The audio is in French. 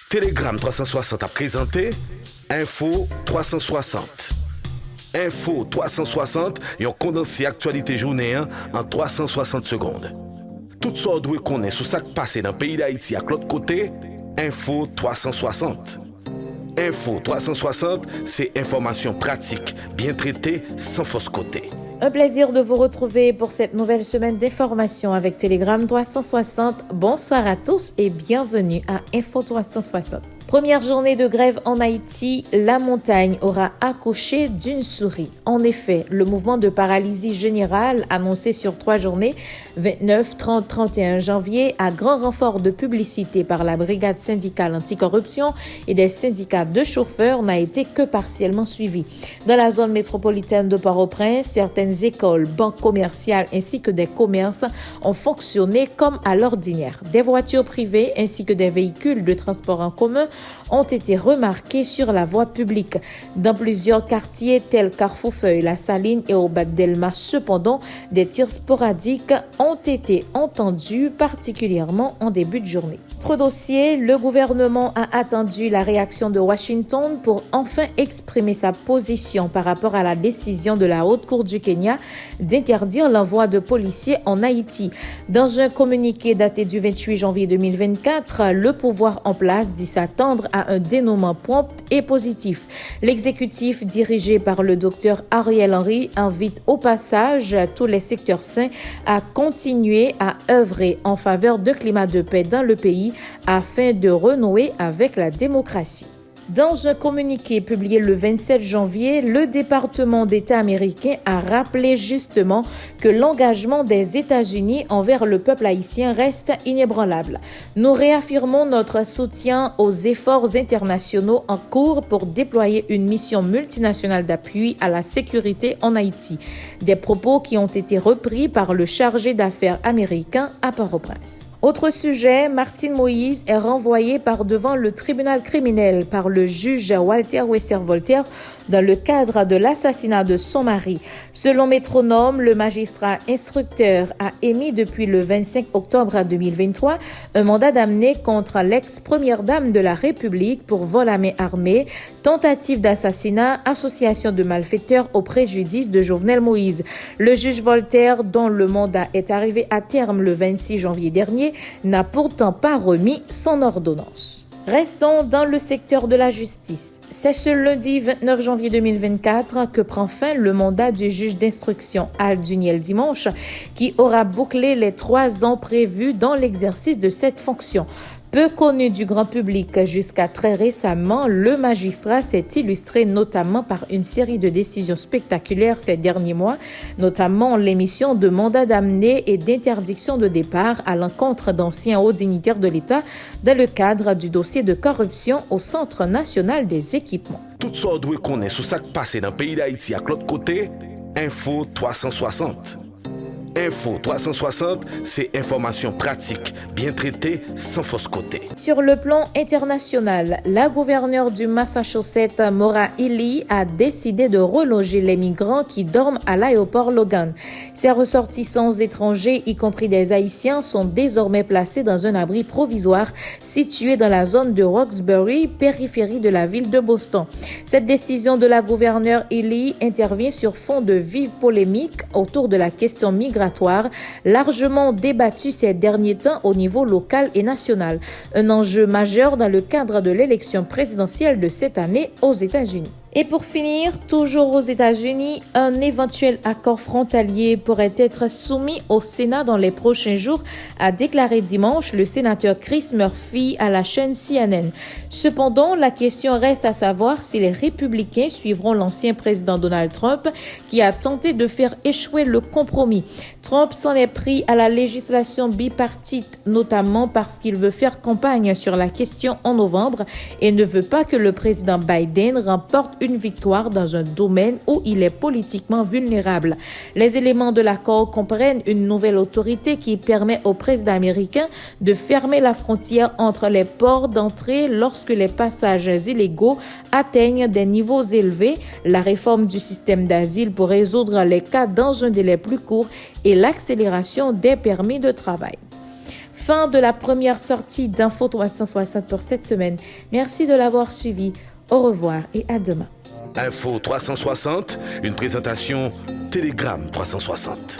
Telegram 360 a présenté Info 360. Info 360, yon condensé actualité journée en 360 secondes. Tout ça doit connaître sur ce qui passe dans le pays d'Haïti à l'autre côté, Info 360. Info 360, c'est information pratique, bien traitée, sans fausse côté. Un plaisir de vous retrouver pour cette nouvelle semaine d'information avec Telegram 360. Bonsoir à tous et bienvenue à Info 360. Première journée de grève en Haïti, la montagne aura accouché d'une souris. En effet, le mouvement de paralysie générale annoncé sur 3 journées, 29, 30, 31 janvier, à grand renfort de publicité par la brigade syndicale anticorruption et des syndicats de chauffeurs, n'a été que partiellement suivi. Dans la zone métropolitaine de Port-au-Prince, certaines écoles, banques commerciales ainsi que des commerces ont fonctionné comme à l'ordinaire. Des voitures privées ainsi que des véhicules de transport en commun ont été remarqués sur la voie publique. Dans plusieurs quartiers tels Carrefour-Feuille, La Saline et au Bas Delma, cependant, des tirs sporadiques ont été entendus, particulièrement en début de journée. Autre dossier, le gouvernement a attendu la réaction de Washington pour enfin exprimer sa position par rapport à la décision de la Haute Cour du Kenya d'interdire l'envoi de policiers en Haïti. Dans un communiqué daté du 28 janvier 2024, le pouvoir en place dit s'attendre à un dénouement prompt et positif. L'exécutif dirigé par le docteur Ariel Henry invite au passage tous les secteurs sains à continuer à œuvrer en faveur de climat de paix dans le pays afin de renouer avec la démocratie. Dans un communiqué publié le 27 janvier, le département d'État américain a rappelé justement que l'engagement des États-Unis envers le peuple haïtien reste inébranlable. Nous réaffirmons notre soutien aux efforts internationaux en cours pour déployer une mission multinationale d'appui à la sécurité en Haïti. Des propos qui ont été repris par le chargé d'affaires américain à Port-au-Prince. Autre sujet, Martine Moïse est renvoyée par devant le tribunal criminel par le juge Walter Wesser-Voltaire dans le cadre de l'assassinat de son mari. Selon Métronome, le magistrat instructeur a émis depuis le 25 octobre 2023 un mandat d'amener contre l'ex-première dame de la République pour vol à main armée, tentative d'assassinat, association de malfaiteurs au préjudice de Jovenel Moïse. Le juge Voltaire, dont le mandat est arrivé à terme le 26 janvier dernier, n'a pourtant pas remis son ordonnance. Restons dans le secteur de la justice. C'est ce lundi 29 janvier 2024 que prend fin le mandat du juge d'instruction Al Duniel Dimanche, qui aura bouclé les 3 ans prévus dans l'exercice de cette fonction. Peu connu du grand public jusqu'à très récemment, le magistrat s'est illustré notamment par une série de décisions spectaculaires ces derniers mois, notamment l'émission de mandats d'amener et d'interdiction de départ à l'encontre d'anciens hauts dignitaires de l'État dans le cadre du dossier de corruption au Centre national des équipements. Tout ça doit connaître sur ce qui passe dans le pays d'Haïti à l'autre côté, Info 360. Info 360, c'est information pratique, bien traitée, sans fausse côté. Sur le plan international, la gouverneure du Massachusetts, Maura Healey, a décidé de reloger les migrants qui dorment à l'aéroport Logan. Ces ressortissants étrangers, y compris des Haïtiens, sont désormais placés dans un abri provisoire situé dans la zone de Roxbury, périphérie de la ville de Boston. Cette décision de la gouverneure Healey intervient sur fond de vives polémiques autour de la question migratoire, largement débattu ces derniers temps au niveau local et national. Un enjeu majeur dans le cadre de l'élection présidentielle de cette année aux États-Unis. Et pour finir, toujours aux États-Unis, un éventuel accord frontalier pourrait être soumis au Sénat dans les prochains jours, a déclaré dimanche le sénateur Chris Murphy à la chaîne CNN. Cependant, la question reste à savoir si les républicains suivront l'ancien président Donald Trump qui a tenté de faire échouer le compromis. Trump s'en est pris à la législation bipartite, notamment parce qu'il veut faire campagne sur la question en novembre et ne veut pas que le président Biden remporte une victoire dans un domaine où il est politiquement vulnérable. Les éléments de l'accord comprennent une nouvelle autorité qui permet au président américain de fermer la frontière entre les ports d'entrée lorsque les passages illégaux atteignent des niveaux élevés, la réforme du système d'asile pour résoudre les cas dans un délai plus court et l'accélération des permis de travail. Fin de la première sortie d'Info 360 pour cette semaine. Merci de l'avoir suivi. Au revoir et à demain. Info 360, une présentation Télégramme 360.